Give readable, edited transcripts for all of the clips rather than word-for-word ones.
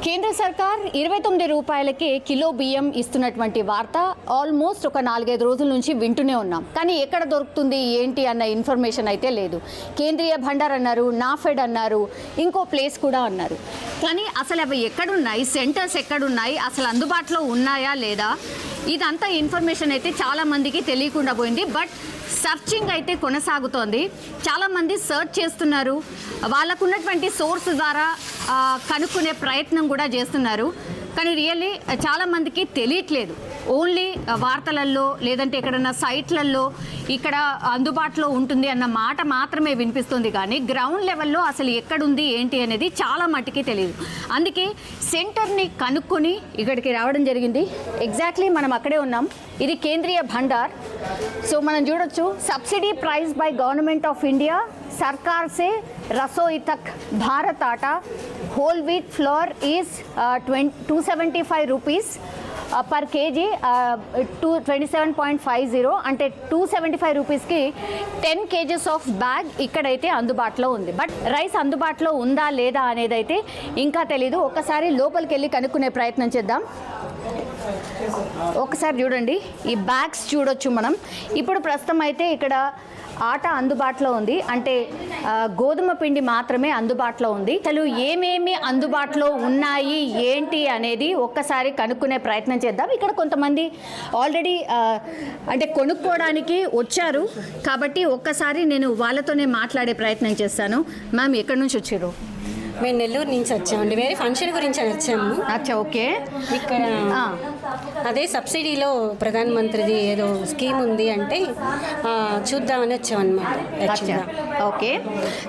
కేంద్ర సర్కార్ 29 రూపాయలకే కిలో బియ్యం ఇస్తున్నటువంటి వార్త ఆల్మోస్ట్ ఒక 4-5 రోజుల నుంచి వింటూనే ఉన్నాం. కానీ ఎక్కడ దొరుకుతుంది ఏంటి అన్న ఇన్ఫర్మేషన్ అయితే లేదు. కేంద్రీయ భండార్ అన్నారు, నాఫెడ్ అన్నారు, ఇంకో ప్లేస్ కూడా అన్నారు. కానీ అసలు అవి ఎక్కడున్నాయి, సెంటర్స్ ఎక్కడున్నాయి, అసలు అందుబాటులో ఉన్నాయా లేదా, ఇదంతా ఇన్ఫర్మేషన్ అయితే చాలామందికి తెలియకుండా పోయింది. బట్ సర్చింగ్ అయితే కొనసాగుతోంది. చాలామంది సర్చ్ చేస్తున్నారు, వాళ్ళకున్నటువంటి సోర్స్ ద్వారా కనుక్కునే ప్రయత్నం కూడా చేస్తున్నారు. కానీ రియల్లీ చాలామందికి తెలియట్లేదు. ఓన్లీ వార్తలల్లో లేదంటే ఎక్కడన్నా సైట్లలో ఇక్కడ అందుబాటులో ఉంటుంది అన్న మాట మాత్రమే వినిపిస్తుంది. కానీ గ్రౌండ్ లెవెల్లో అసలు ఎక్కడుంది ఏంటి అనేది చాలా మట్టుకి తెలియదు. అందుకే సెంటర్ని కనుక్కొని ఇక్కడికి రావడం జరిగింది. ఎగ్జాక్ట్లీ మనం అక్కడే ఉన్నాం. ఇది కేంద్రీయ భండార్. సో మనం చూడొచ్చు, subsidy price by government of India, सरकार से रसोई तक Bharat Atta whole wheat flour is 275 rupees per KG 27.50 అంటే 275 రూపీస్కి 10 kgs ఆఫ్ బ్యాగ్ ఇక్కడైతే అందుబాటులో ఉంది. బట్ రైస్ అందుబాటులో ఉందా లేదా అనేది అయితే ఇంకా తెలీదు. ఒక్కసారి లోపలికి వెళ్ళి కనుక్కునే ప్రయత్నం చేద్దాం. ఒకసారి చూడండి, ఈ బ్యాగ్స్ చూడొచ్చు మనం. ఇప్పుడు ప్రస్తుతం అయితే ఇక్కడ ఆట అందుబాటులో ఉంది, అంటే గోధుమ పిండి మాత్రమే అందుబాటులో ఉంది. అసలు ఏమేమి అందుబాటులో ఉన్నాయి ఏంటి అనేది ఒక్కసారి కనుక్కునే ప్రయత్నం చేద్దాం. ఇక్కడ కొంతమంది ఆల్రెడీ అంటే కొనుక్కోవడానికి వచ్చారు కాబట్టి ఒక్కసారి నేను వాళ్ళతోనే మాట్లాడే ప్రయత్నం చేస్తాను. మ్యామ్, ఎక్కడి నుంచి వచ్చారు? మేము నెల్లూరు నుంచి వచ్చామండి. వేరే ఫంక్షన్ గురించి అని వచ్చాము. అచ్చా, ఓకే. ఇక్కడ అదే సబ్సిడీలో ప్రధానమంత్రిది ఏదో స్కీమ్ ఉంది అంటే చూద్దామని వచ్చామన్నమాట. ఓకే.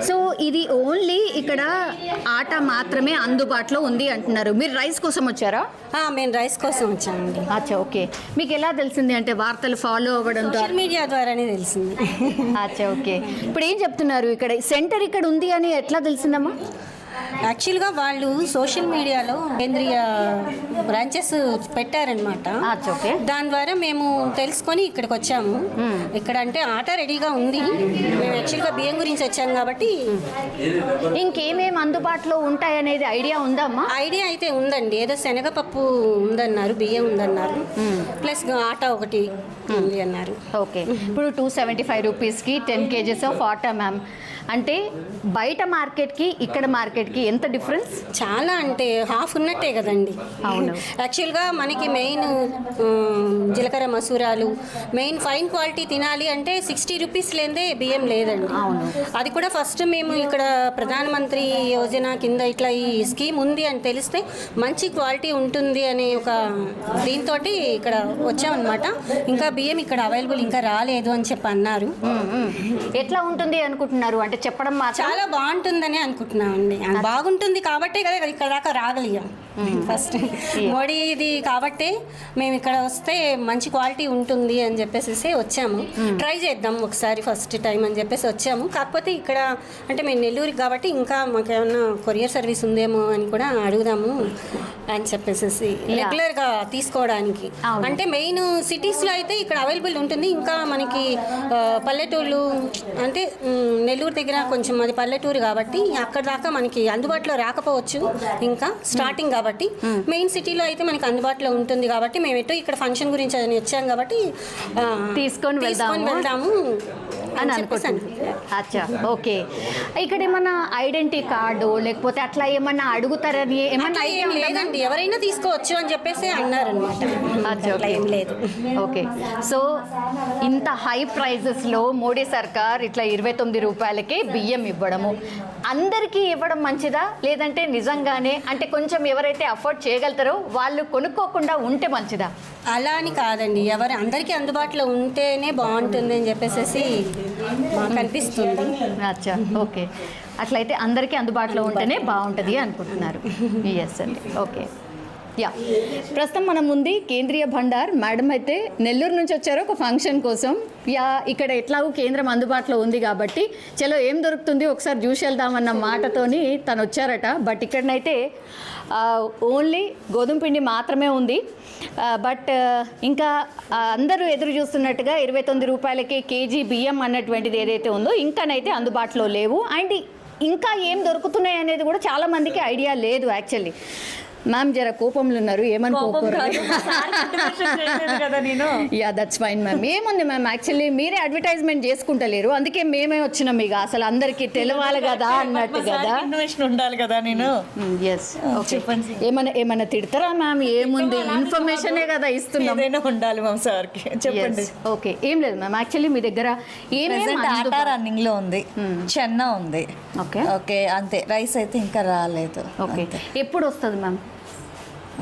సో ఇది ఓన్లీ ఇక్కడ ఆట మాత్రమే అందుబాటులో ఉంది అంటున్నారు. మీరు రైస్ కోసం వచ్చారా? మేము రైస్ కోసం వచ్చామండి. అచ్చా, ఓకే. మీకు ఎలా తెలిసింది? అంటే వార్తలు ఫాలో అవ్వడం సోషల్ మీడియా ద్వారానే తెలిసింది. అచ్చా, ఓకే. ఇప్పుడు ఏం చెప్తున్నారు? ఇక్కడ సెంటర్ ఇక్కడ ఉంది అని ఎట్లా తెలిసిందమ్మా? యాక్చువల్గా వాళ్ళు సోషల్ మీడియాలో కేంద్రీయ బ్రాంచెస్ పెట్టారనమాట. దాని ద్వారా మేము తెలుసుకొని ఇక్కడికి వచ్చాము. ఇక్కడ అంటే ఆట రెడీగా ఉంది. మేము యాక్చువల్గా బియ్యం గురించి వచ్చాము కాబట్టి ఇంకేమేమి అందుబాటులో ఉంటాయనేది ఐడియా ఉందమ్మా? ఐడియా అయితే ఉందండి. ఏదో శనగపప్పు ఉందన్నారు, బియ్యం ఉందన్నారు, ప్లస్ ఆట ఒకటి ఉంది అన్నారు. ఓకే. ఇప్పుడు 275 రూపీస్కి 10 kgs ఆఫ్ ఆటా మ్యామ్. అంటే బయట మార్కెట్కి ఇక్కడ మార్కెట్కి ఎంత డిఫరెన్స్? చాలా, అంటే హాఫ్ ఉన్నట్టే కదండి. అవును. యాక్చువల్గా మనకి మెయిన్ జీలకర్ర మసూరాలు మెయిన్ ఫైన్ క్వాలిటీ తినాలి అంటే 60 రూపీస్ లేదే బియ్యం లేదండి. అవును. అది కూడా ఫస్ట్ మేము ఇక్కడ ప్రధానమంత్రి యోజన కింద ఇట్లా ఈ స్కీమ్ ఉంది అని తెలిస్తే మంచి క్వాలిటీ ఉంటుంది అనే ఒక దీంతో ఇక్కడ వచ్చామన్నమాట. ఇంకా బియ్యం ఇక్కడ అవైలబుల్ ఇంకా రాలేదు అని చెప్పి అన్నారు. ఎట్లా ఉంటుంది అనుకుంటున్నారు? అంటే చెప్పడం చాలా బాగుంటుందని అనుకుంటున్నామండి. బాగుంటుంది కాబట్టే కదా ఇక్కడ దాకా రాగలిగాం. ఫస్ట్ మోడీది కాబట్టే మేము ఇక్కడ వస్తే మంచి క్వాలిటీ ఉంటుంది అని చెప్పేసి వచ్చాము. ట్రై చేద్దాం ఒకసారి ఫస్ట్ టైం అని చెప్పేసి వచ్చాము. కాకపోతే ఇక్కడ అంటే మేము నెల్లూరుకి కాబట్టి ఇంకా మాకు ఏమన్నా కొరియర్ సర్వీస్ ఉందేమో అని కూడా అడుగుదాము అని చెప్పేసి రెగ్యులర్గా తీసుకోవడానికి. అంటే మెయిన్ సిటీస్లో అయితే ఇక్కడ అవైలబుల్ ఉంటుంది. ఇంకా మనకి పల్లెటూళ్ళు అంటే నెల్లూరు దగ్గర కొంచెం అది పల్లెటూరు కాబట్టి అక్కడ దాకా మనకి అందుబాటులో రాకపోవచ్చు ఇంకా స్టార్టింగ్ కాబట్టి. మెయిన్ సిటీలో అయితే మనకి అందుబాటులో ఉంటుంది కాబట్టి మేము ఎటో ఇక్కడ ఫంక్షన్ గురించి అని వచ్చాం కాబట్టి తీసుకొని వెళ్దాము అని అనుకుంటున్నాను. అచ్చా, ఓకే. ఇక్కడ ఏమన్నా ఐడెంటిటీ కార్డు లేకపోతే అట్లా ఏమన్నా అడుగుతారని ఏమన్నా లేదండి, ఎవరైనా తీసుకోవచ్చు అని చెప్పేసి అన్నారనమాట. ఏం లేదు. ఓకే. సో ఇంత హై ప్రైజెస్లో మోడీ సర్కార్ ఇట్లా 29 రూపాయలకే బియ్యం ఇవ్వడము అందరికీ ఇవ్వడం మంచిదా, లేదంటే నిజంగానే అంటే కొంచెం ఎవరైతే అఫోర్డ్ చేయగలుగుతారో వాళ్ళు కొనుక్కోకుండా ఉంటే మంచిదా? అలా అని కాదండి, అందరికీ అందుబాటులో ఉంటేనే బాగుంటుంది అని చెప్పేసి మాకు అనిపిస్తుంది. అచ్చా, ఓకే. అట్లయితే అందరికీ అందుబాటులో ఉంటేనే బాగుంటుంది అనుకుంటున్నారు. ఎస్ అండి, ఓకే. యా, ప్రస్తుతం మనం ముందు కేంద్రీయ భండార్ మేడం అయితే నెల్లూరు నుంచి వచ్చారు ఒక ఫంక్షన్ కోసం. యా, ఇక్కడ ఎట్లాగూ కేంద్రం అందుబాటులో ఉంది కాబట్టి చలో ఏం దొరుకుతుంది ఒకసారి చూసి వెళ్దామన్న మాటతోని తను వచ్చారట. బట్ ఇక్కడనైతే ఓన్లీ గోధుమ పిండి మాత్రమే ఉంది. బట్ ఇంకా అందరూ ఎదురు చూస్తున్నట్టుగా 29 రూపాయలకే కేజీ బియ్యం అన్నటువంటిది ఏదైతే ఉందో ఇంకానైతే అందుబాటులో లేవు. అండ్ ఇంకా ఏం దొరుకుతున్నాయి అనేది కూడా చాలామందికి ఐడియా లేదు యాక్చువల్లీ. మ్యామ్ జర కోపంలో ఉన్నారు, ఏమని కోపరు? కదా నేను యా దట్స్ ఫైన్ మ్యామ్. ఏముంది మ్యామ్, యాక్చువల్లీ మీరే అడ్వర్టైజ్మెంట్ చేసుకుంటలేరు, అందుకే మేమే వచ్చినాం. ఇక అసలు అందరికీ తెలవాలి కదా అన్నట్టు కదా. ఇన్ఫర్మేషన్ ఉండాలి కదా నేను. ఎస్ చెప్పండి. ఏమన్నా తిడతారా మ్యామ్? ఏముంది, ఇన్ఫర్మేషనే కదా ఇస్తున్నాం. ఏదైనా ఉండాలి మ్యామ్ సార్కి. చెప్పండి. ఓకే, ఏం లేదు మ్యామ్, యాక్చువల్లీ మీ దగ్గర ప్రెసెంట్ ఆటా రన్నింగ్ లో ఉంది, చెన్నా ఉంది. ఓకే ఓకే అంతే. రైస్ అయితే ఇంకా రాలేదు. ఓకే, ఎప్పుడు వస్తుంది మ్యామ్?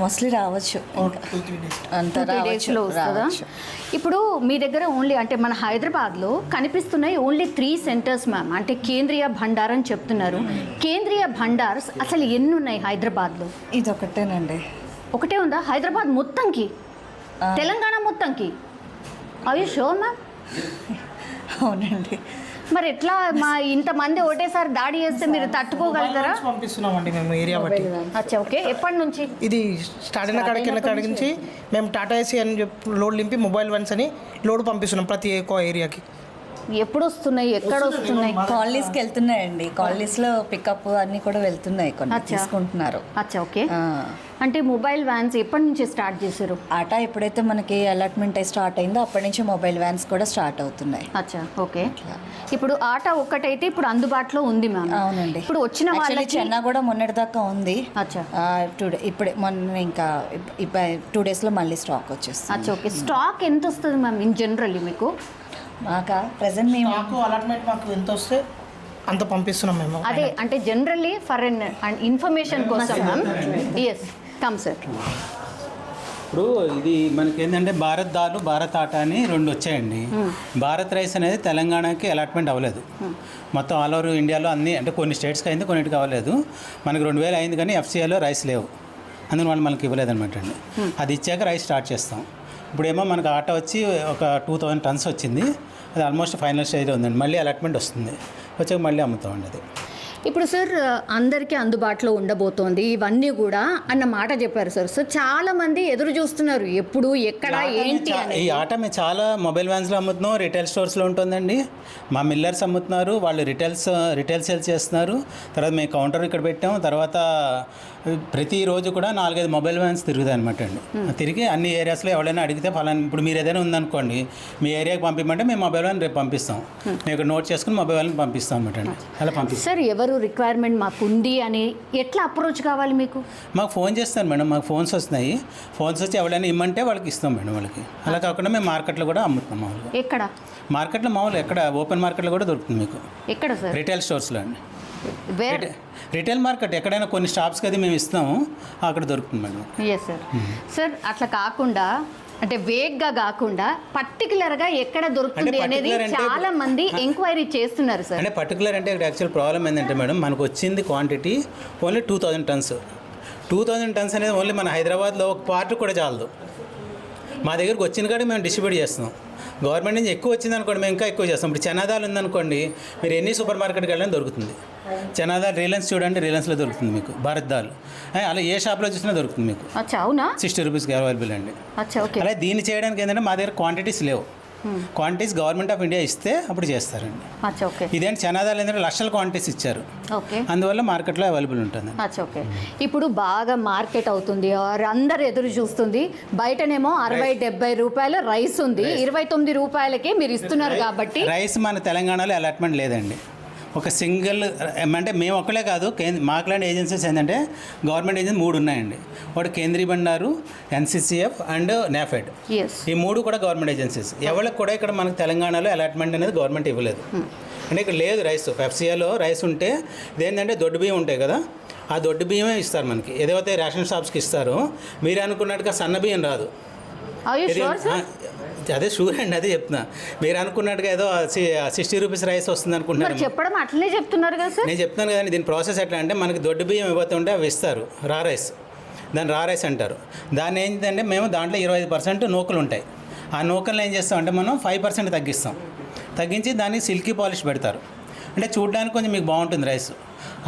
మోస్ట్లీ రావచ్చు, అంత 2-3 డేస్లో వస్తుందా? ఇప్పుడు మీ దగ్గర ఓన్లీ అంటే మన హైదరాబాద్లో కనిపిస్తున్నాయి ఓన్లీ 3 సెంటర్స్ మ్యామ్, అంటే కేంద్రీయ భండార్ అని చెప్తున్నారు. కేంద్రీయ భండార్స్ అసలు ఎన్ని ఉన్నాయి హైదరాబాద్లో? ఇది ఒకటేనండి. ఒకటే ఉందా హైదరాబాద్ మొత్తంకి, తెలంగాణ మొత్తంకి? అవి షూర్ మ్యామ్? అవునండి. మరి ఎట్లా మా ఇంతమంది ఒకటేసారి దాడి చేస్తే మీరు తట్టుకోగలుగుతారా? పంపిస్తున్నామండి మేము ఏరియా బట్టి. అచ్చా, ఓకే. ఎప్పటి నుంచి? ఇది స్టార్ట్ అయిన కాడికి నుంచి మేము టాటా ఏసీ అని చెప్పి లోడ్ నింపి మొబైల్ వన్స్ అని లోడ్ పంపిస్తున్నాం ప్రతి ఒక్క ఏరియాకి. ఎప్పుడు వస్తున్నాయి, ఎక్కడ వస్తున్నాయి? కాలనీస్కి వెళ్తున్నాయండి, కాలనీస్లో పికప్ అన్నీ కూడా వెళ్తున్నాయి, కొన్ని తీసుకుంటున్నారు. అచ్చా, ఓకే. అంటే మొబైల్ వ్యాన్స్ ఎప్పటి నుంచి స్టార్ట్ చేశారు? ఆటా ఎప్పుడైతే మనకి అలాట్మెంట్ స్టార్ట్ అయిందో అప్పటి నుంచి మొబైల్ వ్యాన్స్ కూడా స్టార్ట్ అవుతున్నాయి. అచ్చా, ఓకే. ఇప్పుడు ఆటా ఒక్కటైతే ఇప్పుడు అందుబాటులో ఉంది మ్యామ్. అవునండి. ఇప్పుడు వచ్చిన వాళ్ళకి చెన్నా కూడా మొన్నటిదాకా ఉంది. అచ్చా, ఇప్పుడే మొన్న ఇంకా 2 డేస్లో మళ్ళీ స్టాక్ వచ్చేస్తుంది. అచ్చా, ఓకే. స్టాక్ ఎంత వస్తుంది మ్యామ్ ఇన్ జనరల్లీ మీకు? మాకా ప్రెసెంట్ మేము మాకు అలాట్మెంట్ మాకు ఎంత వస్తే అంత పంపిస్తున్నాం మేము. అదే అంటే జనరల్లీ ఫర్ అండ్ ఇన్ఫర్మేషన్ కోసం మ్యామ్. Yes, come sir. ఇప్పుడు ఇది మనకి ఏంటంటే భారత్ దాల్, భారత్ ఆటా అని 2 వచ్చాయండి. భారత్ రైస్ అనేది తెలంగాణకి అలాట్మెంట్ అవ్వలేదు. మొత్తం ఆల్ ఓవర్ ఇండియాలో అన్ని అంటే కొన్ని స్టేట్స్కి అయింది, కొన్నిటికి అవ్వలేదు. మనకి 2000 అయింది కానీ FCIలో రైస్ లేవు, అందుకని వాళ్ళు మనకి ఇవ్వలేదు అనమాట అండి. అది ఇచ్చాక రైస్ స్టార్ట్ చేస్తాం. ఇప్పుడేమో మనకు ఆటా వచ్చి ఒక 2000 టన్స్ వచ్చింది, అది ఆల్మోస్ట్ ఫైనల్ స్టేజ్లో ఉందండి. మళ్ళీ అలాట్మెంట్ వస్తుంది, వచ్చాక మళ్ళీ అమ్ముతామండి అది. ఇప్పుడు సార్ అందరికీ అందుబాటులో ఉండబోతోంది ఇవన్నీ కూడా అన్న మాట చెప్పారు సార్. సో చాలా మంది ఎదురు చూస్తున్నారు ఎప్పుడు ఎక్కడ ఏంటి అని. ఈ ఆట మేము చాలా మొబైల్ వ్యాన్స్లో అమ్ముతున్నాం, రిటైల్ స్టోర్స్లో ఉంటుందండి. మా మిల్లర్స్ అమ్ముతున్నారు, వాళ్ళు రిటైల్ సేల్స్ చేస్తున్నారు. తర్వాత మేము కౌంటర్ ఇక్కడ పెట్టాము. తర్వాత ప్రతిరోజు కూడా 4-5 మొబైల్ వ్యాన్స్ తిరుగుతాయి అనమాట అండి. తిరిగి అన్ని ఏరియాస్లో ఎవరైనా అడిగితే ఫలానా ఇప్పుడు మీరు ఏదైనా ఉందనుకోండి, మీ ఏరియాకి పంపించమంటే మేము మొబైల్ వ్యాన్ రేపు పంపిస్తాం. మేము ఇక్కడ నోట్ చేసుకుని మొబైల్ వ్యాన్ పంపిస్తాం అనమాట అండి. అలా పంపిస్తాం. సార్ ఎవరు రిక్వైర్మెంట్ మాకు ఉంది అని ఎట్లా అప్రోచ్ కావాలి మీకు? మాకు ఫోన్ చేస్తారు మేడం, మాకు ఫోన్స్ వస్తున్నాయి. ఫోన్స్ వచ్చి ఎవరైనా ఇమ్మంటే వాళ్ళకి ఇస్తాం మేడం వాళ్ళకి. అలా కాకుండా మేము మార్కెట్లో కూడా అమ్ముతాం మామూలుగా. ఎక్కడ? మార్కెట్లో మామూలు ఎక్కడ ఓపెన్ మార్కెట్లో కూడా దొరుకుతుంది మీకు. ఎక్కడ సార్? రిటైల్ స్టోర్స్లో అండి. వేర్? రిటైల్ మార్కెట్ ఎక్కడైనా కొన్ని షాప్స్కి అది మేము ఇస్తాము, అక్కడ దొరుకుతుంది మేడం. Yes sir. సార్ అట్లా కాకుండా అంటే వేగ్గా కాకుండా పర్టికులర్గా ఎక్కడ దొరుకుతుంది అనేది చాలా మంది ఎంక్వైరీ చేస్తున్నారు సార్. అంటే పర్టికులర్ అంటే ఇక్కడ యాక్చువల్ ప్రాబ్లం ఏంటంటే మేడం, మనకు వచ్చింది క్వాంటిటీ ఓన్లీ 2000 టన్స్. 2000 టన్స్ అనేది ఓన్లీ మన హైదరాబాద్లో ఒక పార్ట్ కూడా చాలదు. మా దగ్గరకు వచ్చిన కాడికి మేము డిస్ట్రిబ్యూట్ చేస్తున్నాం. గవర్నమెంట్ నుంచి ఎక్కువ వచ్చింది అనుకోండి, మేము ఇంకా ఎక్కువ చేస్తాం. ఇప్పుడు చనాదాలు ఉందనుకోండి, మీరు ఎన్ని సూపర్ మార్కెట్కి వెళ్ళినా దొరుకుతుంది. చనాదాలు రిలయన్స్ చూడండి, రిలయన్స్లో దొరుకుతుంది మీకు. భారత్ దాల్ అలా ఏ షాప్లో చూసినా దొరుకుతుంది మీకు. అచ్చా, అవునా? 60 రూపీస్కి అవైలబుల్ అండి. అచ్చా, ఓకే. అలా దీన్ని చేయడానికి ఏంటంటే మా దగ్గర క్వాంటిటీస్ లేవు. క్వాంటిటీస్ గవర్నమెంట్ ఆఫ్ ఇండియా ఇస్తే అప్పుడు చేస్తారండి. అచ్చా, ఓకే. ఇదేంటి చనాదాలు ఏంటంటే లక్షల క్వాంటిటీస్ ఇచ్చారు, ఓకే. అందువల్ల మార్కెట్లో అవైలబుల్ ఉంటుంది. అచ్చా, ఓకే. ఇప్పుడు బాగా మార్కెట్ అవుతుంది, అందరు ఎదురు చూస్తుంది. బయటనేమో 60-70 రూపాయల రైస్ ఉంది, 29 రూపాయలకే మీరు ఇస్తున్నారు కాబట్టి. రైస్ మన తెలంగాణలో అలాట్మెంట్ లేదండి. ఒక సింగిల్ అంటే మేము ఒక్కలే కాదు, మాకులాంటి ఏజెన్సీస్ ఏంటంటే గవర్నమెంట్ ఏజెన్సీ 3 ఉన్నాయండి. ఒకటి కేంద్రీయ భండారు, NCCF అండ్ NAFED. ఈ 3 కూడా గవర్నమెంట్ ఏజెన్సీస్. ఎవరికి కూడా ఇక్కడ మనకు తెలంగాణలో అలాట్మెంట్ అనేది గవర్నమెంట్ ఇవ్వలేదు. అంటే ఇక్కడ లేదు రైస్. FCIలో రైస్ ఉంటే ఇదేంటంటే దొడ్డు బియ్యం ఉంటాయి కదా, ఆ దొడ్డు బియ్యమే ఇస్తారు మనకి. ఏదైతే రేషన్ షాప్స్కి ఇస్తారో మీరు అనుకున్నట్టుగా సన్న బియ్యం రాదు. అదే షూర్ అండి, అదే చెప్తున్నా. మీరు అనుకున్నట్టుగా ఏదో 60 రూపీస్ రైస్ వస్తుంది అనుకుంటున్నారు. చెప్పడం అట్లనే చెప్తున్నారు కదా సార్. నేను చెప్తున్నాను కదండి, దీని ప్రాసెస్ ఎట్లా అంటే మనకి దొడ్డు బియ్యం ఇవ్వతుంటే అవి ఇస్తారు, రా రైస్. దాన్ని రా రైస్ అంటారు. దాన్ని ఏంటంటే మేము దాంట్లో 25% నూకలు ఉంటాయి. ఆ నూకలను ఏం చేస్తామంటే మనం 5% తగ్గిస్తాం. తగ్గించి దాన్ని సిల్కీ పాలిష్ పెడతారు. అంటే చూడడానికి కొంచెం మీకు బాగుంటుంది రైస్.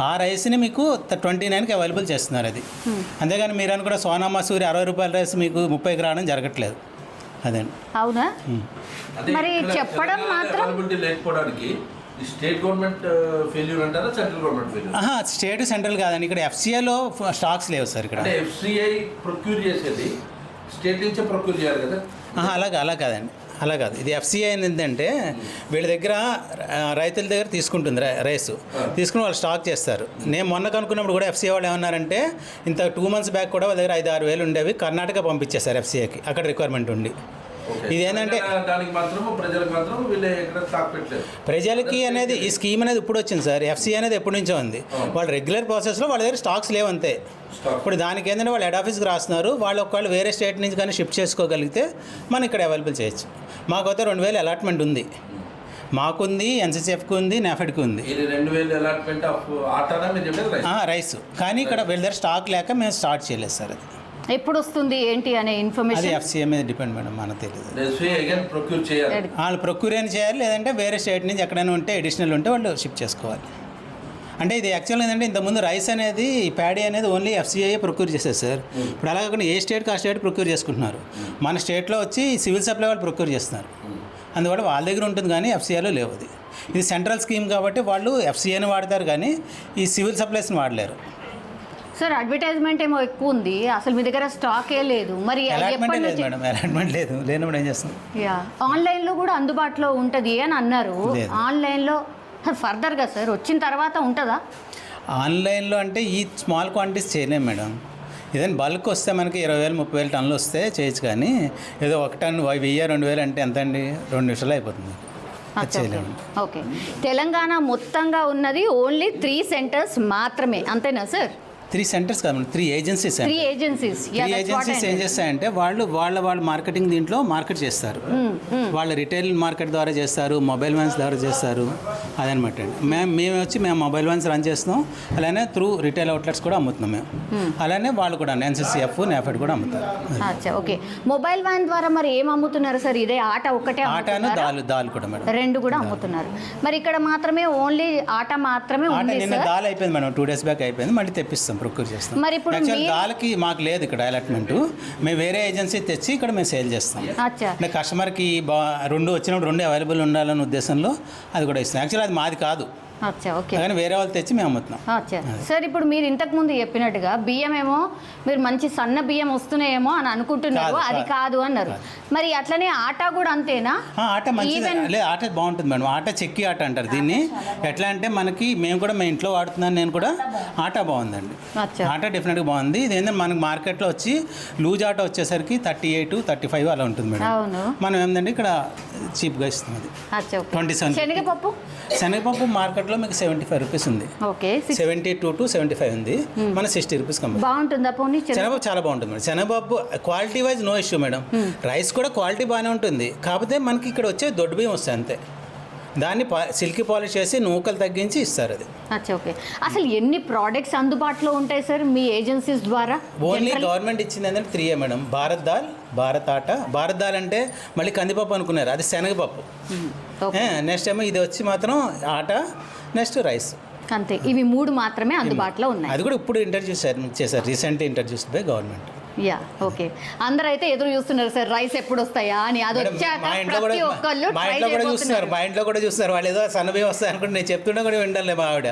ఆ రైస్ని మీకు 29కి అవైలబుల్ చేస్తున్నారు అది. అంతేగాని మీరు అనుకున్న సోనా మసూరి 60 రూపాయల రైస్ మీకు 30కి రావడం జరగట్లేదు. అదే. అవునా? మరి చెప్పడం మాత్రం లేకపోవడానికి స్టేట్ గవర్నమెంట్ ఫెయిల్యూర్ అంటారా central government failure? State central కాదండి, ఇక్కడ FCIలో స్టాక్స్ లేవు సార్ ఇక్కడ. అంటే FCI ప్రొక్యూర్ చేసేది స్టేట్ నుంచే ప్రొక్యూర్ చేయాలి కదా? అలా కాదండి, అలా కాదు. ఇది FCI ఏంటంటే వీళ్ళ దగ్గర రైతుల దగ్గర తీసుకుంటుంది రైస్ తీసుకుని వాళ్ళు స్టాక్ చేస్తారు. నేను మొన్న కనుక్కున్నప్పుడు కూడా FCI వాళ్ళు ఏమన్నారంటే ఇంత 2 months బ్యాక్ కూడా వాళ్ళ దగ్గర 5-6 వేలు ఉండేవి, కర్ణాటక పంపించేస్తారు FCIకి, అక్కడ రిక్వైర్మెంట్ ఉండి. ఇది ఏంటంటే దానికి మాత్రం ప్రజలకు మాత్రం వీళ్ళు ఎక్కడ స్టాక్ పెట్టలేదు. ప్రజలకి అనేది ఈ స్కీమ్ అనేది ఇప్పుడు వచ్చింది సార్. FCI అనేది ఎప్పటి నుంచో ఉంది. వాళ్ళు రెగ్యులర్ ప్రాసెస్లో వాళ్ళ దగ్గర స్టాక్స్ లేవంతే. ఇప్పుడు దానికి ఏంటంటే వాళ్ళు హెడ్ ఆఫీస్కి రాస్తున్నారు. వాళ్ళు ఒకవేళ వేరే స్టేట్ నుంచి కానీ షిఫ్ట్ చేసుకోగలిగితే మనం ఇక్కడ అవైలబుల్ చేయొచ్చు. మాకైతే 2000 అలాట్మెంట్ ఉంది, మాకుంది, NCCFకి ఉంది, NAFEDకి ఉంది. ఇది 2000 అలాట్మెంట్ ఆఫ్ ఆటానా మీరు చెప్పేది రైస్. కానీ ఇక్కడ వీళ్ళ దగ్గర స్టాక్ లేక మేము స్టార్ట్ చేయలేదు సార్. అది ఎప్పుడు వస్తుంది ఏంటి అనే అది ఇన్ఫర్మేషన్ FCI మీద డిపెండ్ మేడం, మనకు తెలియదు. FCI అగైన్ ప్రొక్యూర్ చేయాలి. వాళ్ళు ప్రొక్యూర్ అయినా చేయాలి, లేదంటే వేరే స్టేట్ నుంచి ఎక్కడైనా ఉంటే అడిషనల్ ఉంటే వాళ్ళు షిఫ్ట్ చేసుకోవాలి. అంటే ఇది యాక్చువల్గా ఏంటంటే ఇంతకుముందు రైస్ అనేది, ప్యాడీ అనేది ఓన్లీ FCI ప్రొక్యూర్ చేసేది సార్. ఇప్పుడు అలా కాకుండా ఏ స్టేట్కి ఆ స్టేట్ ప్రొక్యూర్ చేసుకుంటున్నారు. మన స్టేట్లో వచ్చి సివిల్ సప్లై వాళ్ళు ప్రొక్యూర్ చేస్తున్నారు. అందువల్ల వాళ్ళ దగ్గర ఉంటుంది కానీ FCIలో లేవు. ఇది సెంట్రల్ స్కీమ్ కాబట్టి వాళ్ళు FCIని వాడతారు కానీ ఈ సివిల్ సప్లైస్ని వాడలేరు. సార్ అడ్వర్టైజ్మెంట్ ఏమో ఎక్కువ ఉంది, అసలు మీ దగ్గర స్టాకే లేదు. మరి అలాట్మెంట్ లేదు మేడం, అలాట్మెంట్ లేదు, లేనప్పుడు ఏం చేస్తాం? ఆన్లైన్లో కూడా అందుబాటులో ఉంటుంది అని అన్నారు. లేదు. ఆన్లైన్లో ఫర్దర్గా సార్ వచ్చిన తర్వాత ఉంటుందా? ఆన్లైన్లో అంటే ఈ స్మాల్ క్వాంటిటీస్ చేయలేం మేడం. ఏదైనా బల్క్ వస్తే మనకి 20,000-30,000 టన్నులు వస్తే చేయొచ్చు. కానీ ఏదో 1 టన్ 1000-2000 అంటే ఎంత అండి? 2 నిమిషాలు అయిపోతుంది. చేయలేము. ఓకే, తెలంగాణ మొత్తంగా ఉన్నది ఓన్లీ 3 centers మాత్రమే, అంతేనా సార్? 3 centers కాదు, 3 agencies. 3 agencies. Yeah, that's what I agencies ఏం meant. చేస్తాయంటే వాళ్ళ మార్కెటింగ్ దీంట్లో మార్కెట్ చేస్తారు. వాళ్ళు రిటైల్ మార్కెట్ ద్వారా చేస్తారు, మొబైల్ వ్యాన్స్ ద్వారా చేస్తారు. అదనమాట అండి. మేము మొబైల్ వ్యాన్స్ రన్ చేస్తున్నాం, అలానే త్రూ రిటైల్ అవుట్లెట్స్ కూడా అమ్ముతున్నాం మేము. అలానే వాళ్ళు కూడా NCCF, NAFED కూడా అమ్ముతారు. అచ్చా, ఓకే. మొబైల్ వ్యాన్ ద్వారా మరి ఏం అమ్ముతున్నారు సార్? ఇదే ఆట ఒక్కటే ఆటాను అమ్ముతున్నారా? దాల్ కూడా మేడం, 2 కూడా అమ్ముతున్నారు. మరి ఇక్కడ మాత్రమే ఓన్లీ ఆట మాత్రమే ఆట ఉంది నిన్న సార్? దాల్ అయిపోయింది మేడం, 2 days బ్యాక్ అయిపోయింది. మళ్ళీ తెప్పిస్తాం, ప్రొక్యూర్ చేస్తాం. మరి ఇప్పుడు యాక్చువల్ దాల్కి మాకు లేదు ఇక్కడ అలాట్మెంట్. మేము వేరే ఏజెన్సీ తెచ్చి ఇక్కడ మేము సేల్ చేస్తాం. అచ్చా, అంటే కస్టమర్కి 2 వచ్చినప్పుడు 2 అవైలబుల్ ఉండాలనే ఉద్దేశంలో అది కూడా ఇస్తాం. యాక్చువల్లీ అది మాది కాదు, అచ్చా, ఓకే. కానీ వేరే వాళ్ళు తెచ్చి మేము అమ్ముతున్నాం. అచ్చా సార్, ఇప్పుడు మీరు ఇంతకుముందు చెప్పినట్టుగా బియ్యం ఏమో మీరు మంచి సన్న బియ్యం వస్తున్నాయేమో అని అనుకుంటున్నారు, అది కాదు అన్నారు. మరి అట్లనే ఆట కూడా అంతేనా? ఆట మంచిది లేదు, ఆట బాగుంటుంది మేడం. ఆట చెక్కి ఆట అంటారు దీన్ని. ఎట్లా అంటే మనకి మేము కూడా మా ఇంట్లో వాడుతున్నాను నేను కూడా. ఆట బాగుందండి, ఆట డెఫినెట్గా బాగుంది. ఇది ఏంటంటే మనకి మార్కెట్లో వచ్చి లూజ్ ఆట వచ్చేసరికి 38-35 అలా ఉంటుంది మేడం. అవును, మనం ఏంటంటే ఇక్కడ చీప్గా ఇస్తుంది. అచ్చా, ఓకే. 27. శనగపప్పు మార్కెట్లో మీకు 75 రూపీస్ ఉంది. ఓకే, 72 to 75 ఉంది. మన 60 రూపీస్ కంపెనీ. బాగుంటుందా పోనీ? శనగపప్పు చాలా బాగుంటుంది మేడం. శనగపప్పు quality wise no issue madam. Rice కూడా క్వాలిటీ బాగానే ఉంటుంది, కాకపోతే మనకి ఇక్కడ వచ్చే దొడ్డు బియ్యం వస్తాయి అంతే. దాన్ని సిల్కీ పాలిష్ చేసి నూకలు తగ్గించి ఇస్తారు. అది అచ్చా, ఓకే. అసలు ఎన్ని ప్రోడక్ట్స్ అందుబాటులో ఉంటాయి సార్ మీ ఏజెన్సీస్ ద్వారా? ఓన్లీ గవర్నమెంట్ ఇచ్చింది అంటే 3 మేడం. భారత్ దాల్, భారత్ ఆట. భారత్ దాల్ అంటే మళ్ళీ కందిపప్పు అనుకున్నారు, అది శనగపప్పు. నెక్స్ట్ ఏమో ఇది వచ్చి మాత్రం ఆట, నెక్స్ట్ రైస్. అంతే, ఇవి 3 మాత్రమే అందుబాటులో ఉన్నాయి. అది కూడా ఇప్పుడు ఇంట్రడ్యూస్ చేశారు, recently introduced by government. Yeah, okay. అందరూ అయితే ఎదురు చూస్తున్నారు సార్ రైస్ ఎప్పుడు వస్తాయా అని. అది వచ్చాక ప్రతి ఒక్కళ్ళు మా ఇంట్లో కూడా చూస్తున్నారు. వాళ్ళు ఏదో సన్నబియ్యం వస్తాయి అనుకుంటే నేను చెప్తుంటే కూడా వింటారులే మా ఆవిడ.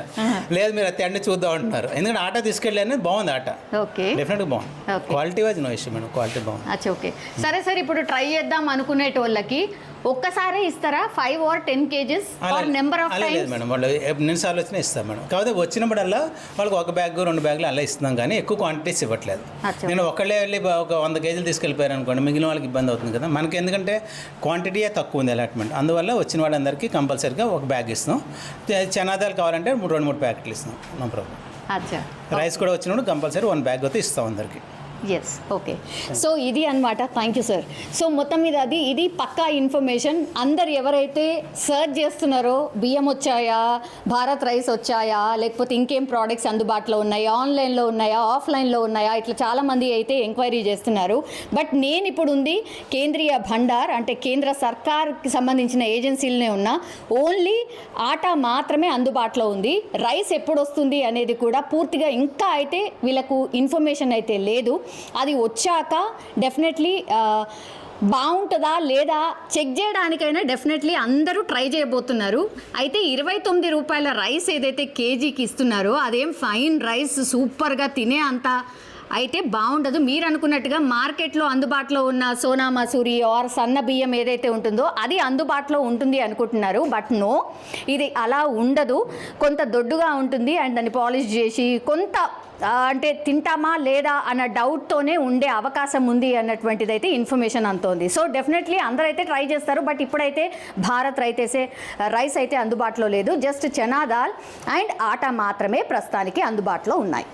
లేదు మీరు అది అన్ని చూద్దాం అంటున్నారు. ఎందుకంటే ఆట తీసుకెళ్ళి బాగుంది ఆట, ఓకే, డెఫినెట్గా బాగుంది. Quality wise no issue madam, quality బాగుంది. అచ్చా, ఓకే. సరే సార్, ఇప్పుడు ట్రై చేద్దాం అనుకునేటోళ్ళకి ఒక్కసారి ఇస్తారా 5 or 10 kgs or number of లేదు టైమ్స్? మేడం, వాళ్ళు ఎన్నిసార్లు వచ్చినా ఇస్తాం మేడం. కాకపోతే వచ్చినప్పుడల్లా వాళ్ళకి 1 బ్యాగ్ 2 బ్యాగులు అలా ఇస్తున్నాం, కానీ ఎక్కువ క్వాంటిటీస్ ఇవ్వట్లేదు. నేను ఒకళ్ళే వెళ్ళి ఒక 100 kgs తీసుకెళ్ళిపోయారు అనుకోండి, మిగిలిన వాళ్ళకి ఇబ్బంది అవుతుంది కదా మనకి. ఎందుకంటే క్వాంటిటీయే తక్కువ ఉంది అలాట్మెంట్. అందువల్ల వచ్చిన వాళ్ళందరికీ కంపల్సరీగా 1 బ్యాగ్ ఇస్తాం. చనాదాలు కావాలంటే 2-3 ప్యాకెట్లు ఇస్తాం, నో ప్రాబ్లం. అచ్చా, రైస్ కూడా వచ్చినప్పుడు కంపల్సరీ 1 బ్యాగ్ అయితే ఇస్తాం అందరికీ. Yes, okay. సో ఇది అన్నమాట. Thank you sir. సో మొత్తం మీద ఇది పక్కా ఇన్ఫర్మేషన్. అందరు ఎవరైతే సర్చ్ చేస్తున్నారో బియ్యం వచ్చాయా, భారత్ రైస్ వచ్చాయా, లేకపోతే ఇంకేం ప్రోడక్ట్స్ అందుబాటులో ఉన్నాయా, ఆన్లైన్లో ఉన్నాయా, ఆఫ్లైన్లో ఉన్నాయా, ఇట్లా చాలామంది అయితే ఎంక్వైరీ చేస్తున్నారు. బట్ నేను ఇప్పుడు ఉంది కేంద్రీయ భండార్, అంటే కేంద్ర సర్కార్కి సంబంధించిన ఏజెన్సీలనే ఉన్నా. ఓన్లీ ఆటా మాత్రమే అందుబాటులో ఉంది. రైస్ ఎప్పుడు వస్తుంది అనేది కూడా పూర్తిగా ఇంకా అయితే వీళ్ళకు ఇన్ఫర్మేషన్ అయితే లేదు. అది వచ్చాక డెఫినెట్లీ బాగుంటుందా లేదా చెక్ చేయడానికైనా డెఫినెట్లీ అందరూ ట్రై చేయబోతున్నారు. అయితే 29 రూపాయల రైస్ ఏదైతే కేజీకి ఇస్తున్నారో అదేం ఫైన్ రైస్ సూపర్గా తినే అంత అయితే బాగుండదు. మీరు అనుకున్నట్టుగా మార్కెట్లో అందుబాటులో ఉన్న సోనా మసూరి ఆర్ సన్న బియ్యం ఏదైతే ఉంటుందో అది అందుబాటులో ఉంటుంది అనుకుంటున్నారు. బట్ నో, ఇది అలా ఉండదు. కొంత దొడ్డుగా ఉంటుంది అండ్ దాన్ని పాలిష్ చేసి కొంత అంటే తింటామా లేదా అన్న డౌట్తోనే ఉండే అవకాశం ఉంది అన్నటువంటిది అయితే ఇన్ఫర్మేషన్ అంతోంది. సో డెఫినెట్లీ అందరైతే ట్రై చేస్తారు. బట్ ఇప్పుడైతే భారత్ రైస్ అయితే అందుబాటులో లేదు. జస్ట్ చనా దాల్ అండ్ ఆటా మాత్రమే ప్రస్తుతానికి అందుబాటులో ఉన్నాయి.